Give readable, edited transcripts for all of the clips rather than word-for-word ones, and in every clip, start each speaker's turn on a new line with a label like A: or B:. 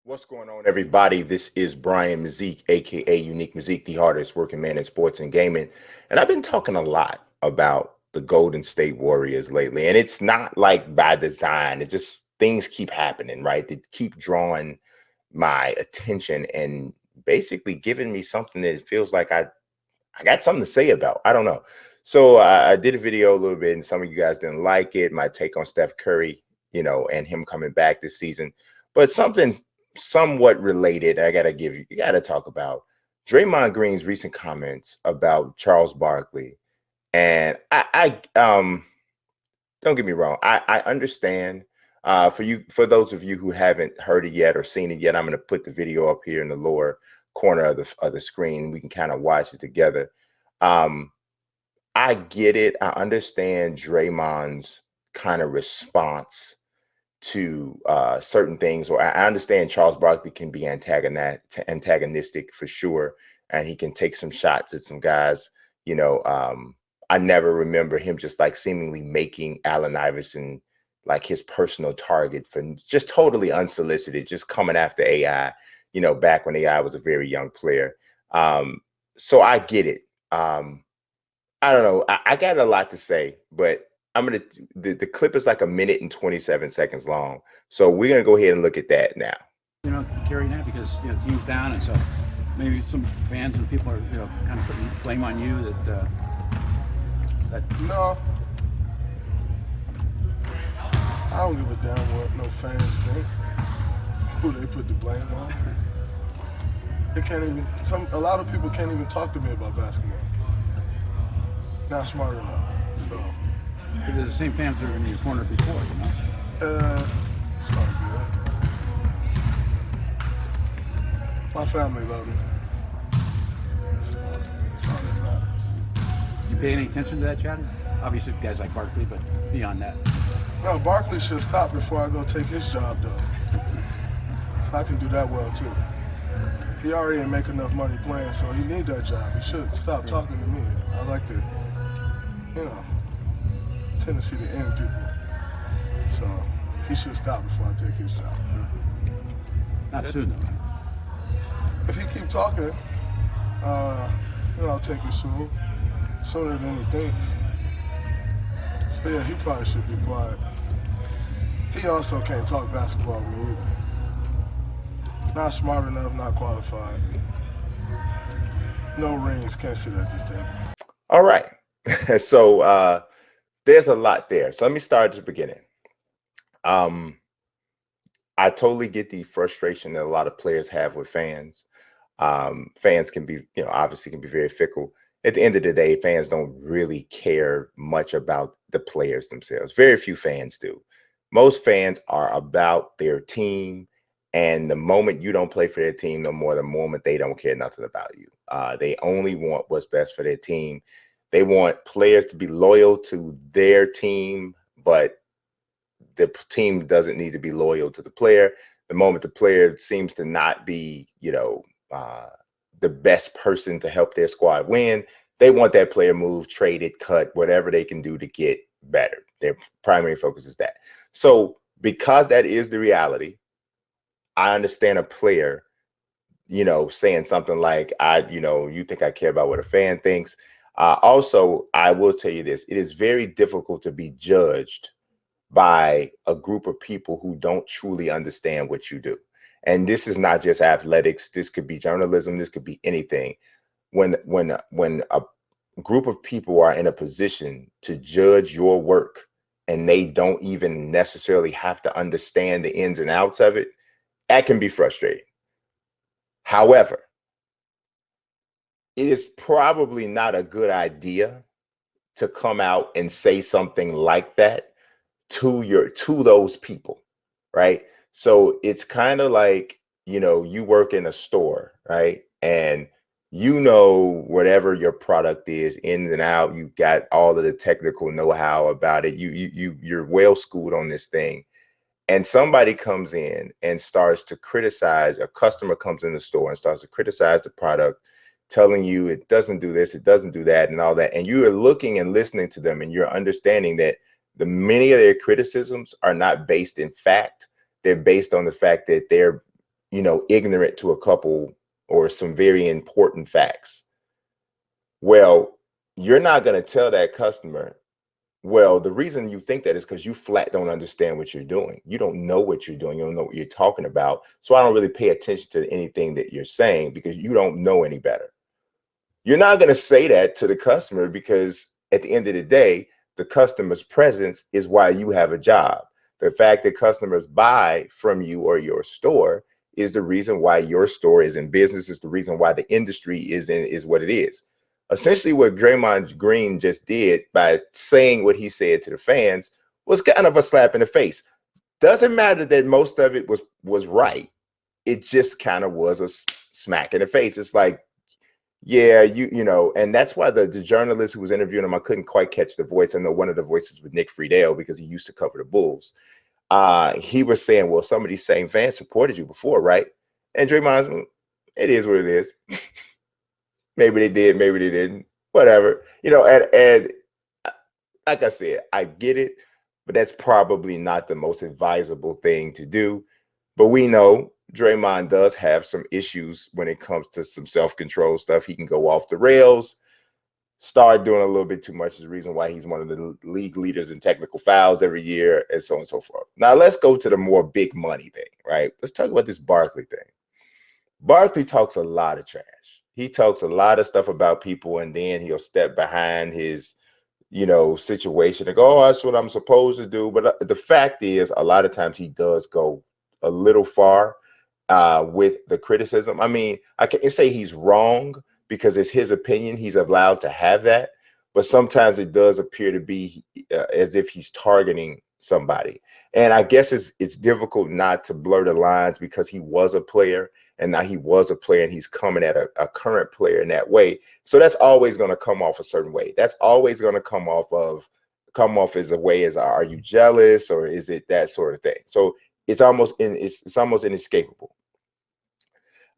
A: What's going on, everybody? This is Brian Mazique, aka Unique Mazique, the hardest working man in sports and gaming. And I've been talking a lot about the Golden State Warriors lately. And it's not like by design, it just things keep happening, right? They keep drawing my attention and basically giving me something that feels like I got something to say about. I don't know. So I did a video a little bit, and some of you guys didn't like it. My take on Steph Curry, and him coming back this season. But something somewhat related, you got to talk about Draymond Green's recent comments about Charles Barkley. And I don't get me wrong, I understand. For those of you who haven't heard it yet or seen it yet, I'm going to put the video up here in the lower corner of the screen. We can kind of watch it together. Um, I get it. I understand Draymond's kind of response to certain things, or I understand Charles Barkley can be antagonistic for sure, and he can take some shots at some guys. I never remember him just like seemingly making Allen Iverson like his personal target for just totally unsolicited, just coming after AI. Back when AI was a very young player. So I get it. I don't know. I got a lot to say, but the clip is like 1 minute and 27 seconds long. So we're gonna go ahead and look at that now.
B: Carrying that because the team's down, and so maybe some fans and people are kind of putting blame on you that
C: No, I don't give a damn what no fans think. Who they put the blame on. They can't even. A lot of people can't even talk to me about basketball. Not smart enough. So.
B: they're the same fans that were in your corner before,
C: It's all good. My family love me. So it's all that matters.
B: You pay any attention to that, Chad? Obviously, guys like Barkley, but beyond that.
C: No, Barkley should stop before I go take his job, though. So I can do that well, too. He already ain't make enough money playing, so he need that job. He should stop talking to me. I like to, tendency to end people. So he should stop before I take his job.
B: Not soon, though, man.
C: If he keep talking, I'll take it soon, sooner than he thinks. So yeah, he probably should be quiet. He also can't talk basketball with me either. Not smart enough, not qualified. No rings, can't sit at this table.
A: All right. So there's a lot there. So let me start at the beginning. I totally get the frustration that a lot of players have with fans. Fans can be, obviously can be very fickle. At the end of the day, fans don't really care much about the players themselves. Very few fans do. Most fans are about their team. And the moment you don't play for their team no more, the moment they don't care nothing about you. They only want what's best for their team. They want players to be loyal to their team, but the team doesn't need to be loyal to the player. The moment the player seems to not be, the best person to help their squad win, they want that player moved, traded, cut, whatever they can do to get better. Their primary focus is that. So because that is the reality, I understand a player, saying something like, you think I care about what a fan thinks. Also, I will tell you this. It is very difficult to be judged by a group of people who don't truly understand what you do. And this is not just athletics. This could be journalism. This could be anything. When a group of people are in a position to judge your work and they don't even necessarily have to understand the ins and outs of it, that can be frustrating. However, it is probably not a good idea to come out and say something like that to those people, right? So it's kind of like, you work in a store, right? And whatever your product is, ins and out, you've got all of the technical know-how about it. You're well schooled on this thing. And somebody comes in and starts to criticize, a customer comes in the store and starts to criticize the product, telling you it doesn't do this, it doesn't do that, and all that. And you are looking and listening to them, and you're understanding that many of their criticisms are not based in fact. They're based on the fact that they're ignorant to a couple or some very important facts. Well, you're not going to tell that customer, well, the reason you think that is because you flat don't understand what you're doing. You don't know what you're doing. You don't know what you're talking about. So I don't really pay attention to anything that you're saying because you don't know any better. You're not going to say that to the customer because at the end of the day, the customer's presence is why you have a job. The fact that customers buy from you or your store is the reason why your store is in business, is the reason why the industry is what it is. Essentially, what Draymond Green just did by saying what he said to the fans was kind of a slap in the face. Doesn't matter that most of it was right. It just kind of was a smack in the face. It's like, yeah, and that's why the journalist who was interviewing him, I couldn't quite catch the voice. I know one of the voices was Nick Friedel because he used to cover the Bulls. He was saying, well, some of these same fans supported you before, right? And Draymond's, it is what it is. Maybe they did, maybe they didn't, whatever. And like I said, I get it, but that's probably not the most advisable thing to do. But we know Draymond does have some issues when it comes to some self-control stuff. He can go off the rails, start doing a little bit too much is the reason why he's one of the league leaders in technical fouls every year, and so on and so forth. Now, let's go to the more big money thing, right? Let's talk about this Barkley thing. Barkley talks a lot of trash. He talks a lot of stuff about people, and then he'll step behind his, situation and go, oh, that's what I'm supposed to do. But the fact is, a lot of times he does go a little far with the criticism. I mean, I can't say he's wrong because it's his opinion. He's allowed to have that. But sometimes it does appear to be as if he's targeting somebody. And I guess it's difficult not to blur the lines because he was a player. And now he was a player and he's coming at a current player in that way. So that's always going to come off a certain way. That's always going to come off as a way as, are you jealous, or is it that sort of thing? So it's almost inescapable.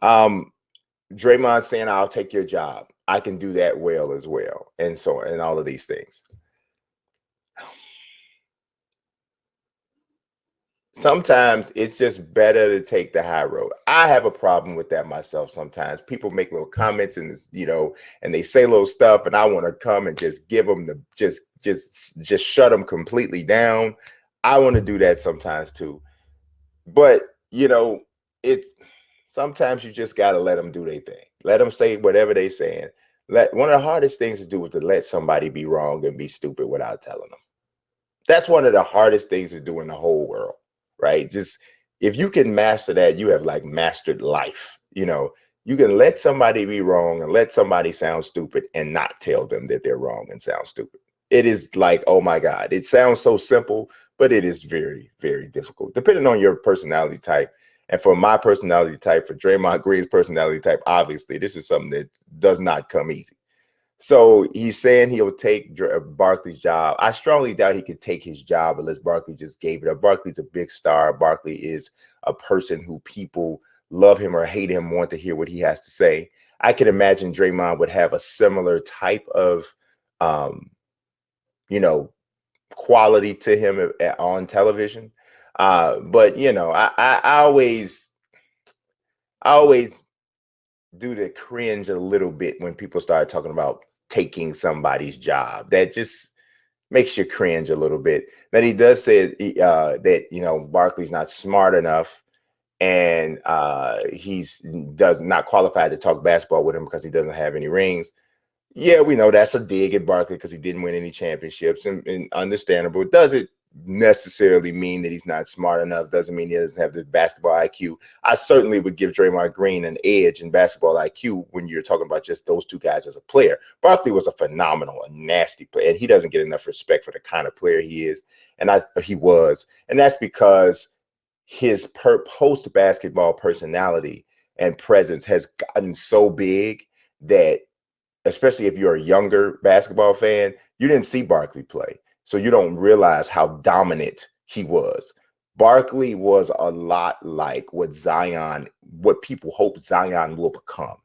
A: Draymond saying, I'll take your job. I can do that well as well. And all of these things. Sometimes it's just better to take the high road. I have a problem with that myself. Sometimes people make little comments and and they say little stuff, and I want to come and just give them just shut them completely down. I want to do that sometimes too. But it's sometimes you just got to let them do their thing. Let them say whatever they're saying. One of the hardest things to do is to let somebody be wrong and be stupid without telling them. That's one of the hardest things to do in the whole world. Right? Just if you can master that, you have like mastered life. You can let somebody be wrong and let somebody sound stupid and not tell them that they're wrong and sound stupid. It is like, oh my God, it sounds so simple, but it is very, very difficult depending on your personality type. And for my personality type, for Draymond Green's personality type, obviously, this is something that does not come easy. So he's saying he'll take Barkley's job. I strongly doubt he could take his job unless Barkley just gave it up. Barkley's a big star. Barkley is a person who people love him or hate him, want to hear what he has to say. I can imagine Draymond would have a similar type of, quality to him on television. But I always do the cringe a little bit when people start talking about taking somebody's job. That just makes you cringe a little bit. Then he does say that Barkley's not smart enough, and he's does not qualified to talk basketball with him because he doesn't have any rings. Yeah, we know that's a dig at Barkley because he didn't win any championships, and understandable. Does it necessarily mean that he's not smart enough? Doesn't mean he doesn't have the basketball IQ. I certainly would give Draymond Green an edge in basketball IQ when you're talking about just those two guys as a player. Barkley was a phenomenal, a nasty player, and he doesn't get enough respect for the kind of player he is, and he was, and that's because his post basketball personality and presence has gotten so big that, especially if you're a younger basketball fan, you didn't see Barkley play. So you don't realize how dominant he was. Barkley was a lot like what people hope Zion will become.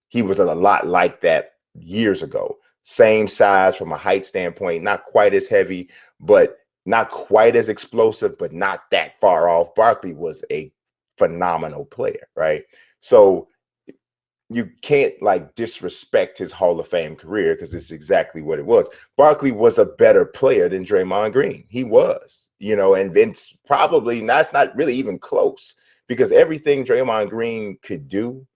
A: He was a lot like that years ago. Same size from a height standpoint, not quite as heavy, but not quite as explosive, but not that far off. Barkley was a phenomenal player, right? So you can't like disrespect his Hall of Fame career because it's exactly what it was. Barkley was a better player than Draymond Green. He was, you know, and Vince probably that's not really even close because everything Draymond Green could do,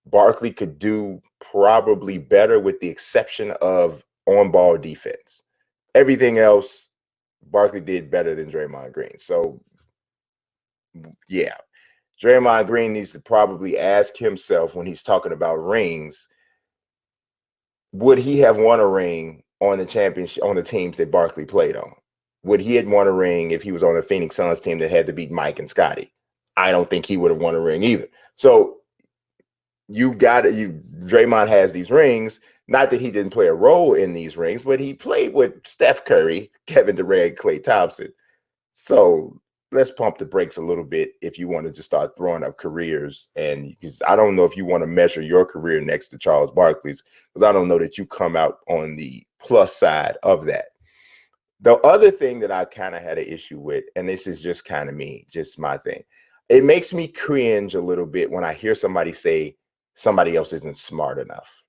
A: Barkley could do probably better with the exception of on-ball defense. Everything else, Barkley did better than Draymond Green. So yeah, Draymond Green needs to probably ask himself when he's talking about rings, would he have won a ring on the championship on the teams that Barkley played on? Would he have won a ring if he was on the Phoenix Suns team that had to beat Mike and Scotty? I don't think he would have won a ring either. So Draymond has these rings. Not that he didn't play a role in these rings, but he played with Steph Curry, Kevin Durant, Klay Thompson. So let's pump the brakes a little bit if you want to just start throwing up careers. And because I don't know if you want to measure your career next to Charles Barkley's, because I don't know that you come out on the plus side of that. The other thing that I kind of had an issue with, and this is just kind of me, just my thing, it makes me cringe a little bit when I hear somebody say somebody else isn't smart enough.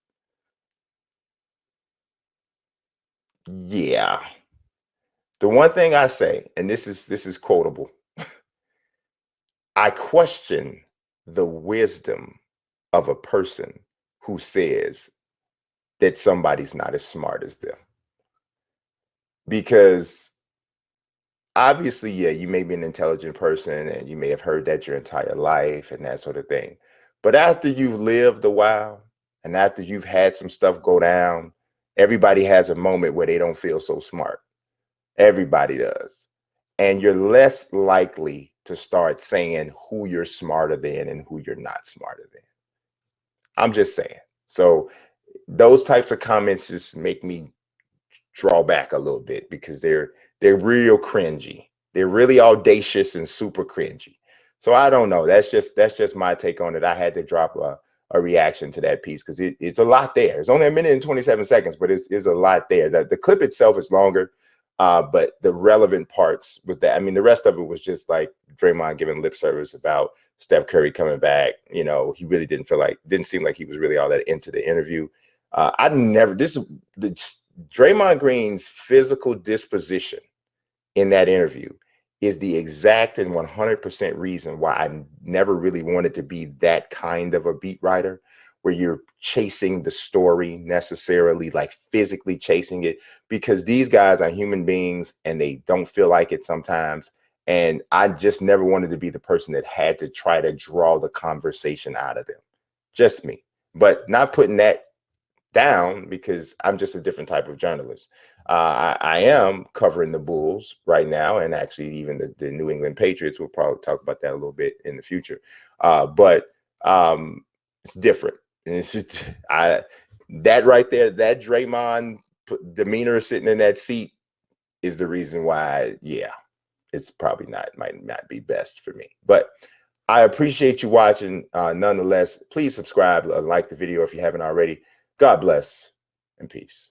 A: Yeah. The one thing I say, and this is quotable, I question the wisdom of a person who says that somebody's not as smart as them. Because obviously, yeah, you may be an intelligent person and you may have heard that your entire life and that sort of thing. But after you've lived a while and after you've had some stuff go down, everybody has a moment where they don't feel so smart. Everybody does. And you're less likely to start saying who you're smarter than and who you're not smarter than. I'm just saying. So those types of comments just make me draw back a little bit because they're real cringy. They're really audacious and super cringy. So I don't know. That's just my take on it. I had to drop a reaction to that piece because it's a lot there. It's only 1 minute and 27 seconds, but it's a lot there. The clip itself is longer, but the relevant parts was that. I mean, the rest of it was just like Draymond giving lip service about Steph Curry coming back. You know, he really didn't seem like he was really all that into the interview. Draymond Green's physical disposition in that interview is the exact and 100% reason why I never really wanted to be that kind of a beat writer where you're chasing the story necessarily, like physically chasing it, because these guys are human beings and they don't feel like it sometimes. And I just never wanted to be the person that had to try to draw the conversation out of them. Just me. But not putting that down because I'm just a different type of journalist. I am covering the Bulls right now, and actually even the New England Patriots. We'll probably talk about that a little bit in the future. But it's different. And it's just, that right there, that Draymond demeanor sitting in that seat is the reason why, yeah, it's probably might not be best for me. But I appreciate you watching. Nonetheless, please subscribe, like the video if you haven't already. God bless and peace.